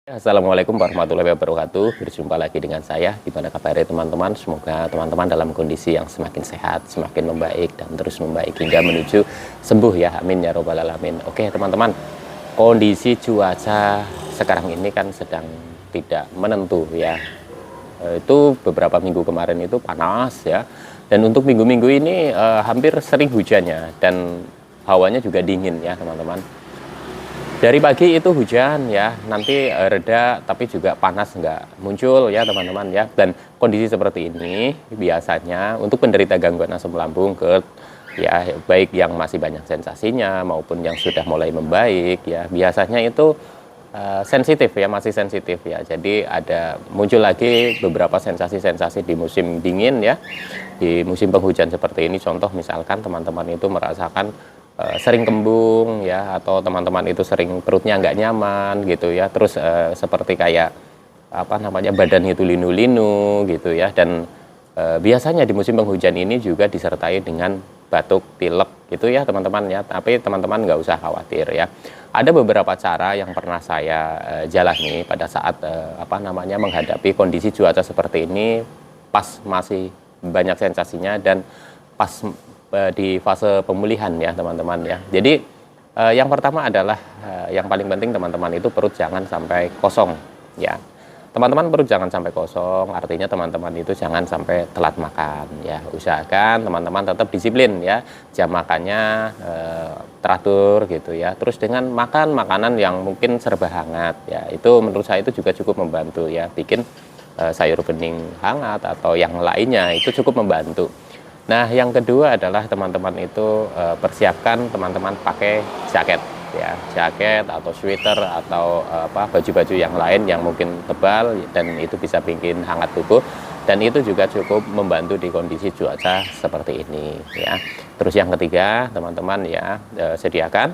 Assalamualaikum warahmatullahi wabarakatuh. Berjumpa lagi dengan saya. Gimana kabarnya teman-teman? Semoga teman-teman dalam kondisi yang semakin sehat, semakin membaik dan terus membaik hingga menuju sembuh ya. Amin ya robbal alamin. Oke teman-teman, kondisi cuaca sekarang ini kan sedang tidak menentu ya. Itu beberapa minggu kemarin itu panas ya. Dan untuk minggu-minggu ini hampir sering hujannya dan hawanya juga dingin ya teman-teman. Dari pagi itu hujan ya, nanti reda tapi juga panas nggak muncul ya teman-teman ya. Dan kondisi seperti ini biasanya untuk penderita gangguan asam lambung GERD ya, baik yang masih banyak sensasinya maupun yang sudah mulai membaik ya, biasanya itu sensitif ya, masih sensitif ya. Jadi ada muncul lagi beberapa sensasi-sensasi di musim dingin ya, di musim penghujan seperti ini. Contoh misalkan teman-teman itu merasakan sering kembung ya, atau teman-teman itu sering perutnya nggak nyaman gitu ya, terus seperti kayak apa namanya, badan itu linu-linu gitu ya. Dan biasanya di musim penghujan ini juga disertai dengan batuk pilek gitu ya teman-teman ya. Tapi teman-teman nggak usah khawatir ya, ada beberapa cara yang pernah saya jalani pada saat apa namanya, menghadapi kondisi cuaca seperti ini pas masih banyak sensasinya dan pas di fase pemulihan ya teman-teman ya. Jadi yang pertama adalah yang paling penting teman-teman itu perut jangan sampai kosong ya. Teman-teman perut jangan sampai kosong, artinya teman-teman itu jangan sampai telat makan ya. Usahakan teman-teman tetap disiplin ya, jam makannya teratur gitu ya. Terus dengan makan makanan yang mungkin serba hangat ya, itu menurut saya itu juga cukup membantu ya. Bikin sayur bening hangat atau yang lainnya itu cukup membantu. Nah, yang kedua adalah teman-teman itu persiapkan teman-teman pakai jaket ya, jaket atau sweater atau apa, baju-baju yang lain yang mungkin tebal dan itu bisa bikin hangat tubuh, dan itu juga cukup membantu di kondisi cuaca seperti ini ya. Terus yang ketiga, teman-teman ya, sediakan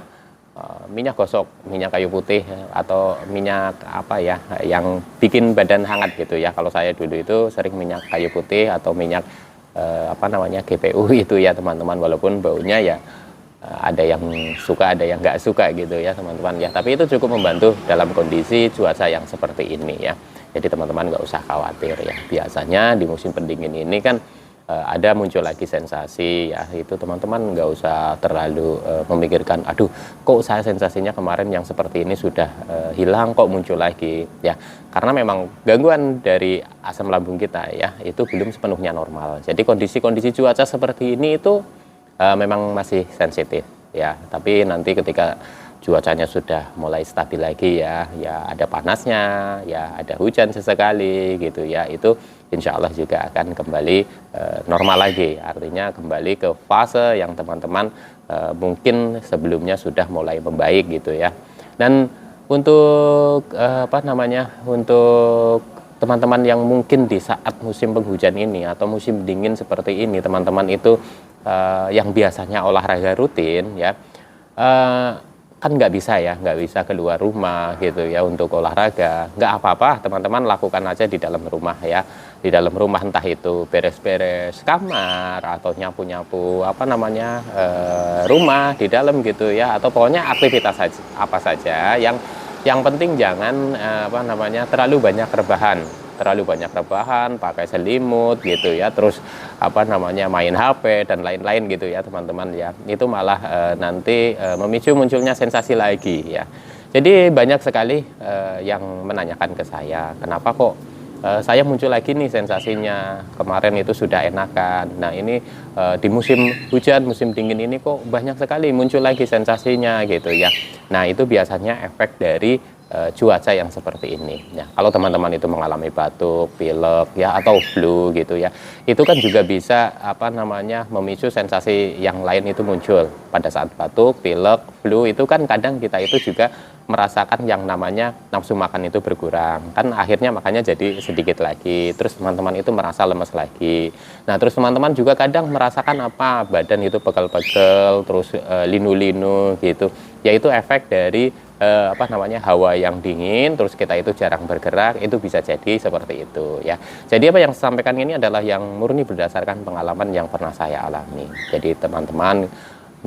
minyak gosok, minyak kayu putih atau minyak apa ya yang bikin badan hangat gitu ya. Kalau saya dulu itu sering minyak kayu putih atau minyak apa namanya, GPU itu ya teman-teman, walaupun baunya ya ada yang suka ada yang nggak suka gitu ya teman-teman ya, tapi itu cukup membantu dalam kondisi cuaca yang seperti ini ya. Jadi teman-teman nggak usah khawatir ya. Biasanya di musim pendingin ini kan ada muncul lagi sensasi ya, itu teman-teman nggak usah terlalu memikirkan aduh kok saya sensasinya kemarin yang seperti ini sudah hilang kok muncul lagi ya, karena memang gangguan dari asam lambung kita ya itu belum sepenuhnya normal. Jadi kondisi-kondisi cuaca seperti ini itu memang masih sensitif ya, tapi nanti ketika cuacanya sudah mulai stabil lagi ya, ya ada panasnya, ya ada hujan sesekali gitu ya, itu insya Allah juga akan kembali normal lagi. Artinya kembali ke fase yang teman-teman mungkin sebelumnya sudah mulai membaik gitu ya. Dan untuk apa namanya, untuk teman-teman yang mungkin di saat musim penghujan ini atau musim dingin seperti ini, teman-teman itu yang biasanya olahraga rutin ya, kan nggak bisa ya, nggak bisa keluar rumah gitu ya untuk olahraga. Nggak apa-apa, teman-teman lakukan aja di dalam rumah ya. Di dalam rumah, entah itu beres-beres kamar atau nyapu-nyapu apa namanya, rumah di dalam gitu ya, atau pokoknya aktivitas saja, apa saja yang penting jangan apa namanya, terlalu banyak rebahan, pakai selimut gitu ya, terus apa namanya, main HP dan lain-lain gitu ya teman-teman ya. Itu malah nanti memicu munculnya sensasi lagi ya. Jadi banyak sekali yang menanyakan ke saya, kenapa kok saya muncul lagi nih sensasinya, kemarin itu sudah enakan, nah ini di musim hujan, musim dingin ini kok banyak sekali muncul lagi sensasinya gitu ya. Nah itu biasanya efek dari cuaca yang seperti ini ya. Kalau teman-teman itu mengalami batuk, pilek ya, atau flu gitu ya, itu kan juga bisa apa namanya, memicu sensasi yang lain itu muncul. Pada saat batuk, pilek, flu itu kan kadang kita itu juga merasakan yang namanya nafsu makan itu berkurang, kan akhirnya makannya jadi sedikit lagi, terus teman-teman itu merasa lemes lagi. Nah terus teman-teman juga kadang merasakan apa, badan itu pegel-pegel, terus linu-linu gitu, yaitu efek dari apa namanya, hawa yang dingin, terus kita itu jarang bergerak, itu bisa jadi seperti itu ya. Jadi apa yang saya sampaikan ini adalah yang murni berdasarkan pengalaman yang pernah saya alami. Jadi teman-teman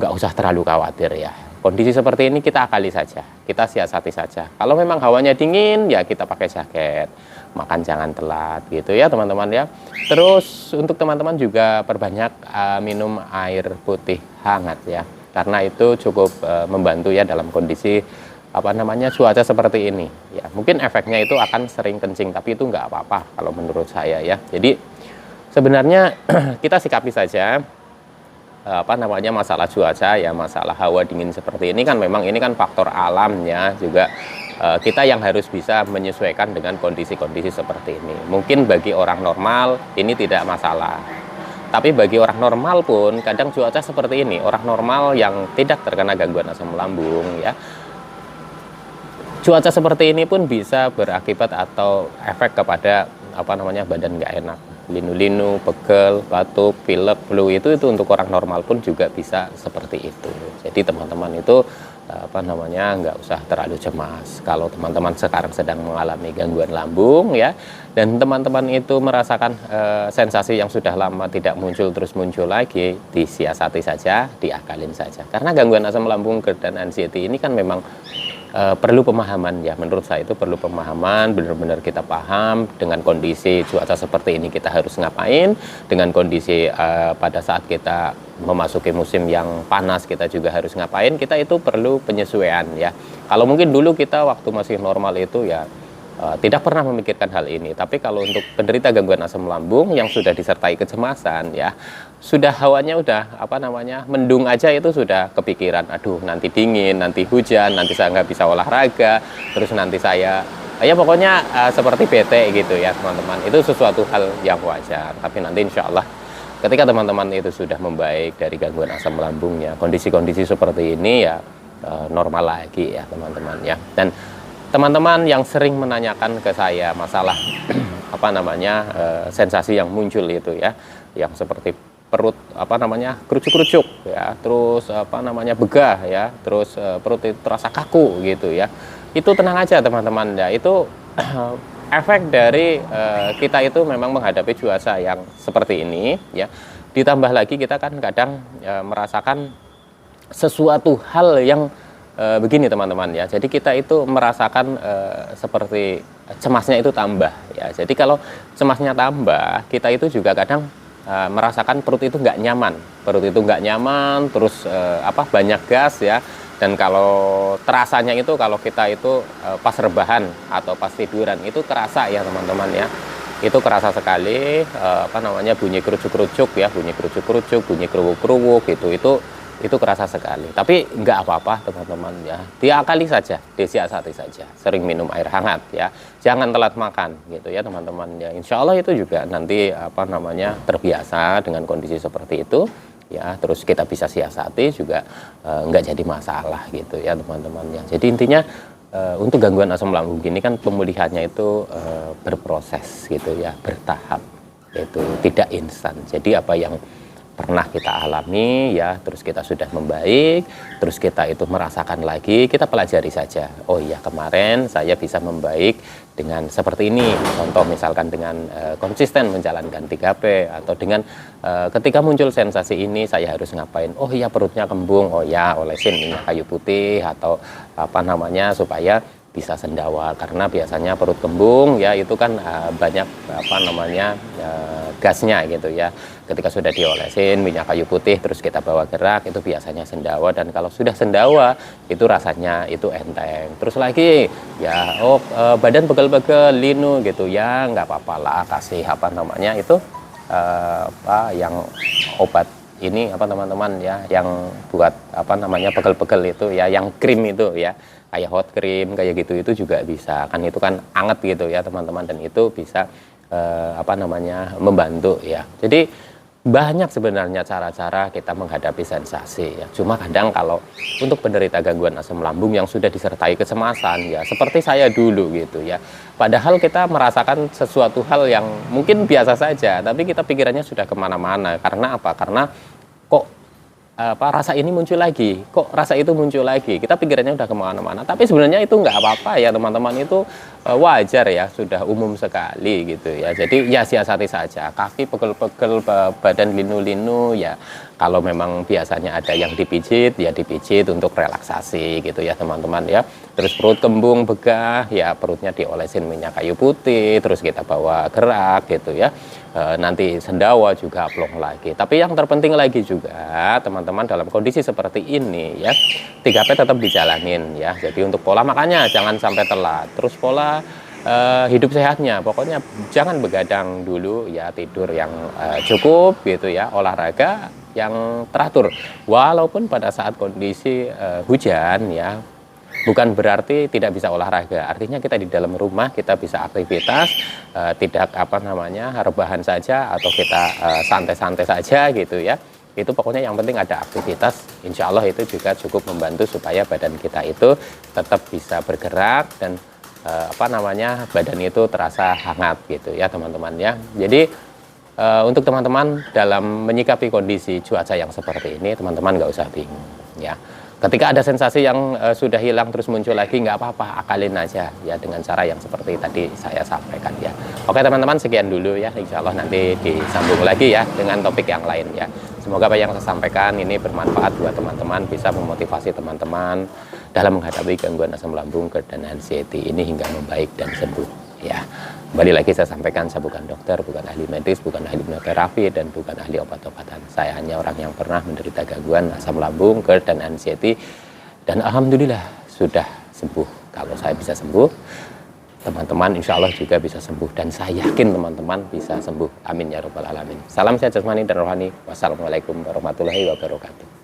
nggak usah terlalu khawatir ya. kondisi seperti ini kita akali saja, kita siasati saja. Kalau memang hawanya dingin, ya kita pakai jaket, makan jangan telat gitu ya teman-teman ya. Terus untuk teman-teman juga perbanyak minum air putih hangat ya, karena itu cukup membantu ya dalam kondisi cuaca seperti ini ya. Mungkin efeknya itu akan sering kencing, tapi itu nggak apa-apa kalau menurut saya ya. Jadi sebenarnya kita sikapi saja masalah cuaca ya, masalah hawa dingin seperti ini kan memang ini kan faktor alamnya juga. Kita yang harus bisa menyesuaikan dengan kondisi-kondisi seperti ini. Mungkin bagi orang normal ini tidak masalah, tapi bagi orang normal pun kadang cuaca seperti ini, orang normal yang tidak terkena gangguan asam lambung ya, cuaca seperti ini pun bisa berakibat atau efek kepada badan nggak enak, linu-linu, pegel, batuk, pilek, flu, itu untuk orang normal pun juga bisa seperti itu. Jadi teman-teman itu nggak usah terlalu cemas kalau teman-teman sekarang sedang mengalami gangguan lambung ya, dan teman-teman itu merasakan sensasi yang sudah lama tidak muncul terus muncul lagi, disiasati saja, diakalin saja, karena gangguan asam lambung dan anxiety ini kan memang perlu pemahaman ya. Menurut saya itu perlu pemahaman, benar-benar kita paham dengan kondisi cuaca seperti ini kita harus ngapain, dengan kondisi pada saat kita memasuki musim yang panas kita juga harus ngapain. Kita itu perlu penyesuaian ya. Kalau mungkin dulu kita waktu masih normal itu ya tidak pernah memikirkan hal ini, tapi kalau untuk penderita gangguan asam lambung yang sudah disertai kecemasan ya, sudah hawanya udah mendung aja itu sudah kepikiran, aduh nanti dingin, nanti hujan, nanti saya nggak bisa olahraga, terus nanti saya pokoknya seperti bete gitu ya teman-teman. Itu sesuatu hal yang wajar, tapi nanti insya Allah ketika teman-teman itu sudah membaik dari gangguan asam lambungnya, kondisi-kondisi seperti ini ya normal lagi ya teman-teman ya. Dan teman-teman yang sering menanyakan ke saya masalah sensasi yang muncul itu ya, yang seperti perut kerucuk-kerucuk ya, terus begah ya, terus perut itu terasa kaku gitu ya, itu tenang aja teman-teman ya. Itu efek dari kita itu memang menghadapi cuaca yang seperti ini ya, ditambah lagi kita kan kadang merasakan sesuatu hal yang begini teman-teman ya. Jadi kita itu merasakan seperti cemasnya itu tambah ya. Jadi kalau cemasnya tambah, kita itu juga kadang merasakan perut itu nggak nyaman, terus banyak gas ya. Dan kalau terasanya itu kalau kita itu pas rebahan atau pas tiduran itu kerasa ya teman-teman ya. Itu kerasa sekali bunyi kerucuk-kerucuk ya, bunyi kerubuk-kerubuk gitu. Itu kerasa sekali, tapi nggak apa-apa teman-teman ya, diakali saja, disiasati saja, sering minum air hangat ya, jangan telat makan gitu ya teman-teman ya. Insya Allah itu juga nanti terbiasa dengan kondisi seperti itu ya, terus kita bisa siasati juga nggak jadi masalah gitu ya teman-teman ya. Jadi intinya untuk gangguan asam lambung ini kan pemulihannya itu berproses gitu ya, bertahap, itu tidak instan. Jadi apa yang pernah kita alami ya, terus kita sudah membaik, terus kita itu merasakan lagi, kita pelajari saja. Oh iya, kemarin saya bisa membaik dengan seperti ini. Contoh misalkan dengan konsisten menjalankan 3P, atau dengan ketika muncul sensasi ini saya harus ngapain. Oh iya, perutnya kembung, oh ya olesin minyak kayu putih atau supaya bisa sendawa, karena biasanya perut kembung ya itu kan banyak gasnya gitu ya. Ketika sudah diolesin minyak kayu putih terus kita bawa gerak, itu biasanya sendawa, dan kalau sudah sendawa itu rasanya itu enteng. Terus lagi ya badan pegel-pegel, linu gitu ya, nggak apa-apa lah, kasih itu yang obat ini teman-teman ya, yang buat pegel-pegel itu ya, yang krim itu ya, kayak hot cream kayak gitu, itu juga bisa kan, itu kan anget gitu ya teman-teman, dan itu bisa membantu ya. Jadi banyak sebenarnya cara-cara kita menghadapi sensasi ya. Cuma kadang kalau untuk penderita gangguan asam lambung yang sudah disertai kecemasan ya, seperti saya dulu gitu ya, padahal kita merasakan sesuatu hal yang mungkin biasa saja, tapi kita pikirannya sudah kemana-mana. Karena apa? Karena kok rasa ini muncul lagi, kok rasa itu muncul lagi, kita pikirannya udah kemana-mana, tapi sebenarnya itu nggak apa-apa ya teman-teman, itu wajar ya, sudah umum sekali gitu ya. Jadi ya siasati saja, kaki pegel-pegel, badan linu-linu ya, kalau memang biasanya ada yang dipijit ya dipijit untuk relaksasi gitu ya teman-teman ya. Terus perut kembung begah ya, perutnya diolesin minyak kayu putih, terus kita bawa gerak gitu ya. Nanti sendawa juga plong lagi. Tapi yang terpenting lagi juga teman-teman, dalam kondisi seperti ini ya, 3P tetap dijalanin ya. Jadi untuk pola makannya jangan sampai telat, terus pola hidup sehatnya pokoknya jangan begadang dulu ya, tidur yang cukup gitu ya, olahraga yang teratur. Walaupun pada saat kondisi hujan ya, bukan berarti tidak bisa olahraga, artinya kita di dalam rumah kita bisa aktivitas, tidak rebahan saja atau kita santai-santai saja gitu ya. Itu pokoknya yang penting ada aktivitas, insya Allah itu juga cukup membantu supaya badan kita itu tetap bisa bergerak dan badan itu terasa hangat gitu ya teman-teman ya. Jadi untuk teman-teman dalam menyikapi kondisi cuaca yang seperti ini, teman-teman nggak usah bingung ya. Ketika ada sensasi yang sudah hilang terus muncul lagi, nggak apa-apa, akalin aja ya dengan cara yang seperti tadi saya sampaikan ya. Oke teman-teman, sekian dulu ya, insya Allah nanti disambung lagi ya dengan topik yang lain ya. Semoga apa yang saya sampaikan ini bermanfaat buat teman-teman, bisa memotivasi teman-teman dalam menghadapi gangguan asam lambung dan anxiety ini hingga membaik dan sembuh ya. Kembali lagi saya sampaikan, saya bukan dokter, bukan ahli medis, bukan ahli hipnoterapi, dan bukan ahli obat-obatan. Saya hanya orang yang pernah menderita gangguan asam lambung, GERD, dan anxiety. Dan alhamdulillah sudah sembuh. Kalau saya bisa sembuh, teman-teman insya Allah juga bisa sembuh. Dan saya yakin teman-teman bisa sembuh. Amin ya rabbal alamin. Salam sehat jasmani dan rohani. Wassalamualaikum warahmatullahi wabarakatuh.